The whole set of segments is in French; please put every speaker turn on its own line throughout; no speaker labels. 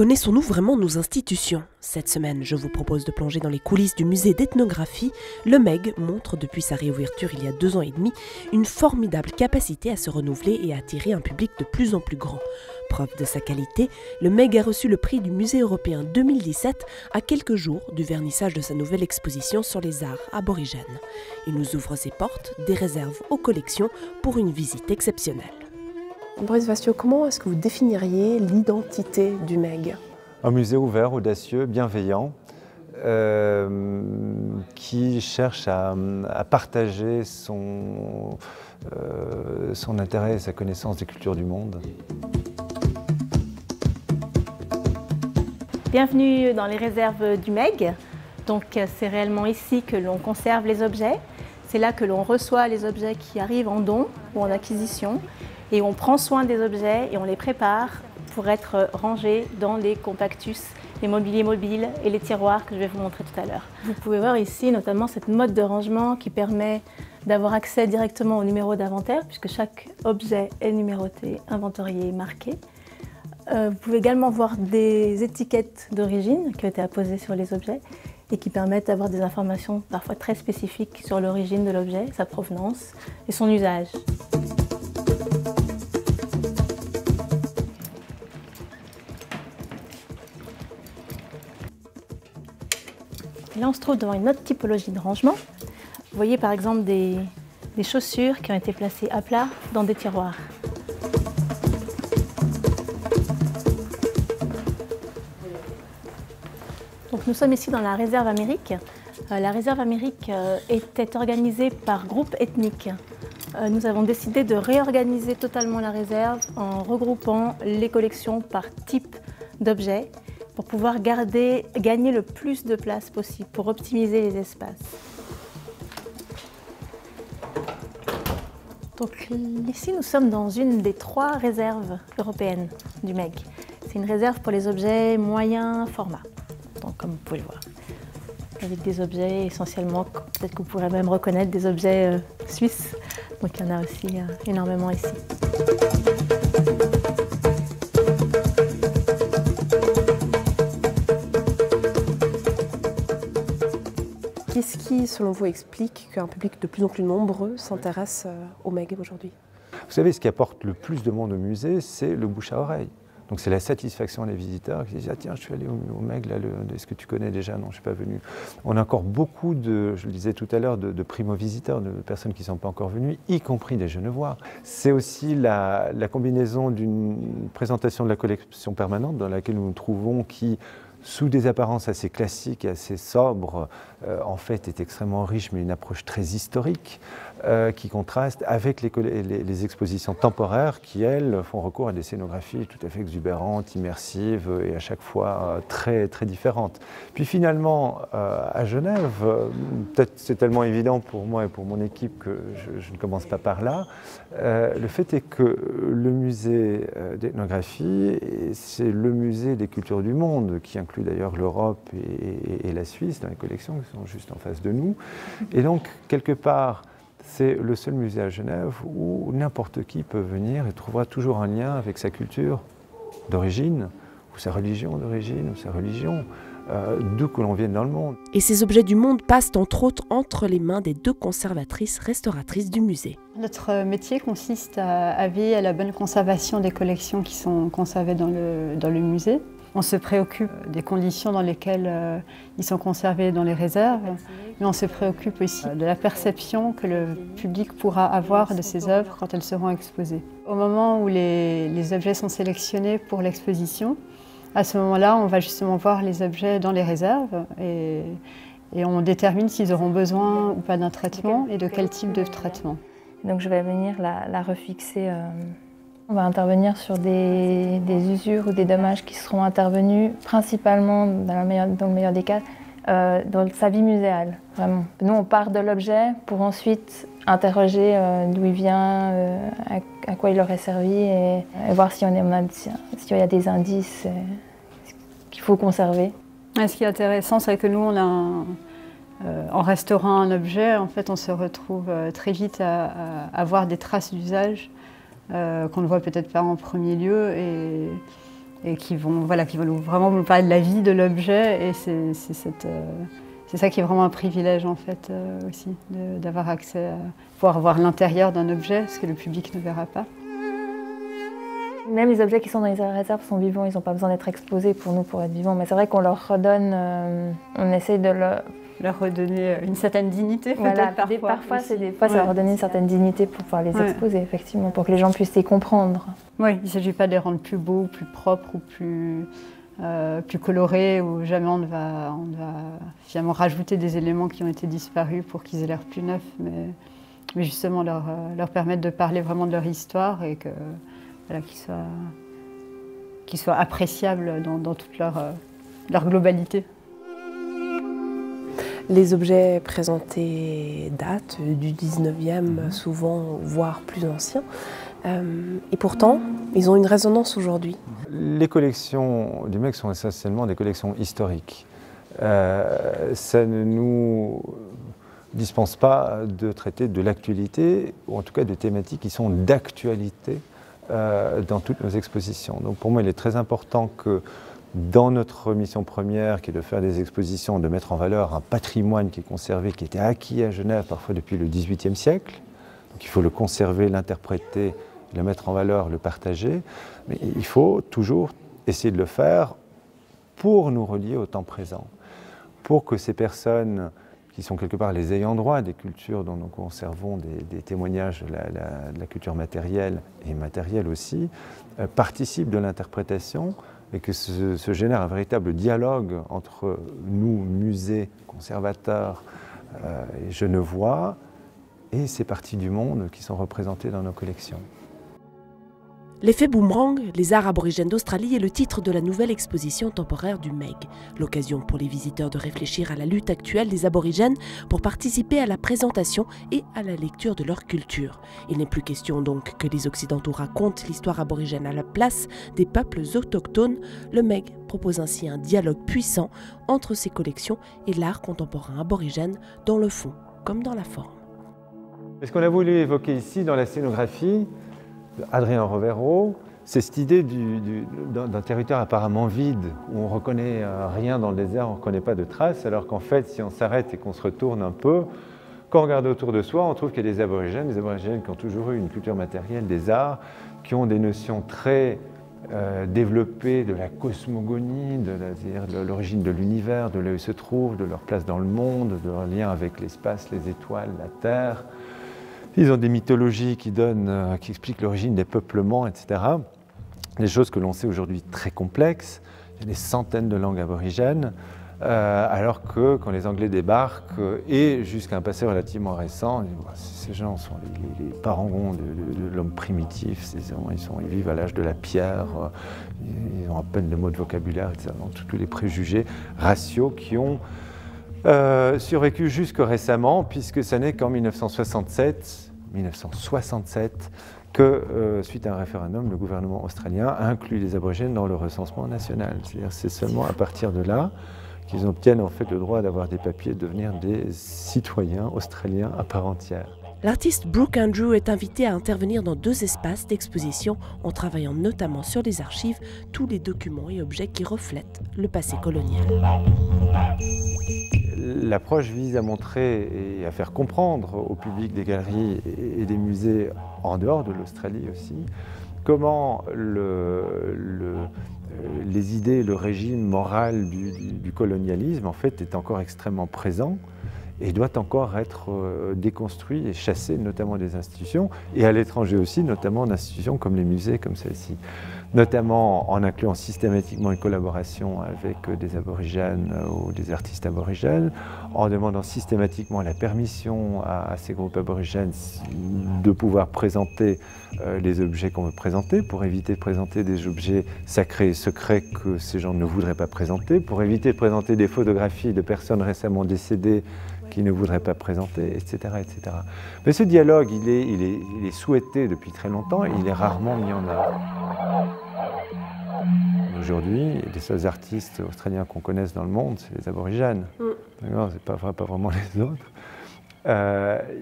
Connaissons-nous vraiment nos institutions? Cette semaine, je vous propose de plonger dans les coulisses du musée d'ethnographie. Le MEG montre depuis sa réouverture il y a 2 ans et demi une formidable capacité à se renouveler et à attirer un public de plus en plus grand. Preuve de sa qualité, le MEG a reçu le prix du Musée européen 2017 à quelques jours du vernissage de sa nouvelle exposition sur les arts aborigènes. Il nous ouvre ses portes, des réserves aux collections pour une visite exceptionnelle. Boris Vastiot, comment est-ce que vous définiriez l'identité du MEG?
Un musée ouvert, audacieux, bienveillant, qui cherche à partager son intérêt et sa connaissance des cultures du monde.
Bienvenue dans les réserves du MEG. Donc c'est réellement ici que l'on conserve les objets. C'est là que l'on reçoit les objets qui arrivent en don ou en acquisition. Et on prend soin des objets et on les prépare pour être rangés dans les compactus, les mobiliers mobiles et les tiroirs que je vais vous montrer tout à l'heure. Vous pouvez voir ici notamment cette mode de rangement qui permet d'avoir accès directement au numéro d'inventaire puisque chaque objet est numéroté, inventorié, marqué. Vous pouvez également voir des étiquettes d'origine qui ont été apposées sur les objets et qui permettent d'avoir des informations parfois très spécifiques sur l'origine de l'objet, sa provenance et son usage. Et là, on se trouve devant une autre typologie de rangement. Vous voyez par exemple des chaussures qui ont été placées à plat dans des tiroirs. Donc, nous sommes ici dans la réserve Amérique. La réserve Amérique était organisée par groupe ethnique. Nous avons décidé de réorganiser totalement la réserve en regroupant les collections par type d'objets pour pouvoir gagner le plus de place possible, pour optimiser les espaces. Donc ici, nous sommes dans une des 3 réserves européennes du MEG. C'est une réserve pour les objets moyen format, donc, comme vous pouvez le voir. Avec des objets essentiellement, peut-être que vous pourrez même reconnaître des objets suisses. Donc il y en a aussi énormément ici.
Qu'est-ce qui, selon vous, explique qu'un public de plus en plus nombreux s'intéresse au MEG aujourd'hui?
Vous savez, ce qui apporte le plus de monde au musée, c'est le bouche à oreille. Donc c'est la satisfaction des visiteurs qui disent « Ah tiens, je suis allé au MEG, là, est-ce que tu connais déjà? Non, je ne suis pas venu. » On a encore beaucoup de, je le disais tout à l'heure, de primo-visiteurs, de personnes qui ne sont pas encore venues, y compris des Genevois. C'est aussi la combinaison d'une présentation de la collection permanente dans laquelle nous nous trouvons qui, sous des apparences assez classiques et assez sobres, en fait est extrêmement riche, mais une approche très historique qui contraste avec les expositions temporaires qui, elles, font recours à des scénographies tout à fait exubérantes, immersives et à chaque fois très, très différentes. Puis finalement, à Genève, peut-être c'est tellement évident pour moi et pour mon équipe que je ne commence pas par là, le fait est que le musée d'ethnographie, c'est le musée des cultures du monde, qui inclut d'ailleurs l'Europe et la Suisse dans les collections qui sont juste en face de nous. Et donc, quelque part, c'est le seul musée à Genève où n'importe qui peut venir et trouvera toujours un lien avec sa culture d'origine, ou sa religion d'origine, ou sa religion, d'où que l'on vienne dans le monde.
Et ces objets du monde passent entre autres entre les mains des 2 conservatrices restauratrices du musée.
Notre métier consiste à veiller à la bonne conservation des collections qui sont conservées dans le musée. On se préoccupe des conditions dans lesquelles ils sont conservés dans les réserves, mais on se préoccupe aussi de la perception que le public pourra avoir de ces œuvres quand elles seront exposées. Au moment où les objets sont sélectionnés pour l'exposition, à ce moment-là, on va justement voir les objets dans les réserves et on détermine s'ils auront besoin ou pas d'un traitement et de quel type de traitement.
Donc je vais venir la refixer. On va intervenir sur des usures ou des dommages qui seront intervenus principalement, dans le meilleur des cas, dans sa vie muséale, vraiment. Nous, on part de l'objet pour ensuite interroger d'où il vient, à quoi il aurait servi et voir s'il y a des indices qu'il faut conserver.
Et ce qui est intéressant, c'est que nous, en restaurant un objet, en fait, on se retrouve très vite à avoir des traces d'usage qu'on ne voit peut-être pas en premier lieu et qui vont vraiment vous parler de la vie de l'objet. Et c'est ça qui est vraiment un privilège en fait aussi, d'avoir accès à pouvoir voir l'intérieur d'un objet, ce que le public ne verra pas.
Même les objets qui sont dans les réserves sont vivants, ils n'ont pas besoin d'être exposés pour nous pour être vivants. Mais c'est vrai qu'on leur redonne, on essaye de
leur redonner une certaine dignité
voilà,
peut-être parfois.
Ça leur redonne une certaine dignité pour pouvoir les exposer, effectivement, pour que les gens puissent les comprendre.
Oui, il ne s'agit pas de les rendre plus beaux, plus propres ou plus colorés, où jamais on va finalement rajouter des éléments qui ont été disparus pour qu'ils aient l'air plus neufs, mais justement leur permettre de parler vraiment de leur histoire et qu'ils soient appréciables dans toute leur globalité.
Les objets présentés datent du 19e, souvent, voire plus anciens. Et pourtant, ils ont une résonance aujourd'hui.
Les collections du MEG sont essentiellement des collections historiques. Ça ne nous dispense pas de traiter de l'actualité, ou en tout cas de thématiques qui sont d'actualité dans toutes nos expositions. Donc pour moi, il est très important que dans notre mission première, qui est de faire des expositions, de mettre en valeur un patrimoine qui est conservé, qui était acquis à Genève parfois depuis le XVIIIe siècle. Donc il faut le conserver, l'interpréter, le mettre en valeur, le partager. Mais il faut toujours essayer de le faire pour nous relier au temps présent. Pour que ces personnes qui sont quelque part les ayants droit des cultures dont nous conservons des témoignages de la culture matérielle et immatérielle aussi, participent de l'interprétation et que se génère un véritable dialogue entre nous, musées, conservateurs et genevois, et ces parties du monde qui sont représentées dans nos collections.
L'effet boomerang, les arts aborigènes d'Australie est le titre de la nouvelle exposition temporaire du MEG. L'occasion pour les visiteurs de réfléchir à la lutte actuelle des aborigènes pour participer à la présentation et à la lecture de leur culture. Il n'est plus question donc que les Occidentaux racontent l'histoire aborigène à la place des peuples autochtones. Le MEG propose ainsi un dialogue puissant entre ces collections et l'art contemporain aborigène dans le fond comme dans la forme.
Ce qu'on a voulu évoquer ici dans la scénographie, Adrien Rovero, c'est cette idée d'un territoire apparemment vide, où on ne reconnaît rien dans le désert, on ne reconnaît pas de traces, alors qu'en fait, si on s'arrête et qu'on se retourne un peu, quand on regarde autour de soi, on trouve qu'il y a des aborigènes qui ont toujours eu une culture matérielle, des arts, qui ont des notions très développées de la cosmogonie, de l'origine de l'univers, de là où ils se trouvent, de leur place dans le monde, de leur lien avec l'espace, les étoiles, la terre. Ils ont des mythologies qui expliquent l'origine des peuplements, etc. Des choses que l'on sait aujourd'hui très complexes. Il y a des centaines de langues aborigènes, alors que quand les Anglais débarquent, et jusqu'à un passé relativement récent, ces gens sont les parangons de l'homme primitif, ils vivent à l'âge de la pierre, ils ont à peine de mots de vocabulaire, etc. Donc, tous les préjugés raciaux qui ont survécu jusque récemment, puisque ce n'est qu'en 1967 que, suite à un référendum, le gouvernement australien a inclus les aborigènes dans le recensement national. C'est-à-dire c'est seulement à partir de là qu'ils obtiennent en fait le droit d'avoir des papiers, de devenir des citoyens australiens à part entière.
L'artiste Brooke Andrew est invité à intervenir dans 2 espaces d'exposition en travaillant notamment sur les archives, tous les documents et objets qui reflètent le passé colonial.
L'approche vise à montrer et à faire comprendre au public des galeries et des musées en dehors de l'Australie aussi, comment les idées, le régime moral du colonialisme en fait est encore extrêmement présent et doit encore être déconstruit et chassé, notamment des institutions, et à l'étranger aussi, notamment d'institutions comme les musées, comme celle-ci. Notamment en incluant systématiquement une collaboration avec des aborigènes ou des artistes aborigènes, en demandant systématiquement la permission à ces groupes aborigènes de pouvoir présenter les objets qu'on veut présenter, pour éviter de présenter des objets sacrés et secrets que ces gens ne voudraient pas présenter, pour éviter de présenter des photographies de personnes récemment décédées qui ne voudraient pas présenter, etc., etc. Mais ce dialogue, il est souhaité depuis très longtemps et il est rarement mis en œuvre. Aujourd'hui, les seuls artistes australiens qu'on connaisse dans le monde, c'est les aborigènes. C'est pas vraiment les autres.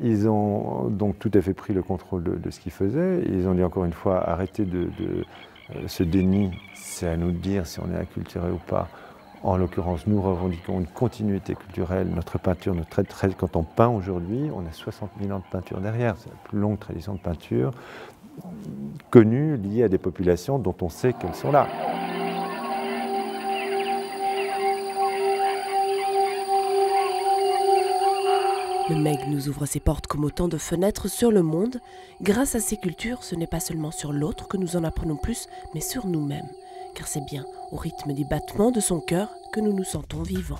Ils ont donc tout à fait pris le contrôle de ce qu'ils faisaient. Ils ont dit encore une fois, arrêtez Ce déni, c'est à nous de dire si on est acculturé ou pas. En l'occurrence, nous revendiquons une continuité culturelle. Notre peinture, quand on peint aujourd'hui, on a 60 000 ans de peinture derrière. C'est la plus longue tradition de peinture connue, liée à des populations dont on sait qu'elles sont là.
Le Meg nous ouvre ses portes comme autant de fenêtres sur le monde. Grâce à ces cultures, ce n'est pas seulement sur l'autre que nous en apprenons plus, mais sur nous-mêmes. Car c'est bien au rythme des battements de son cœur que nous nous sentons vivants.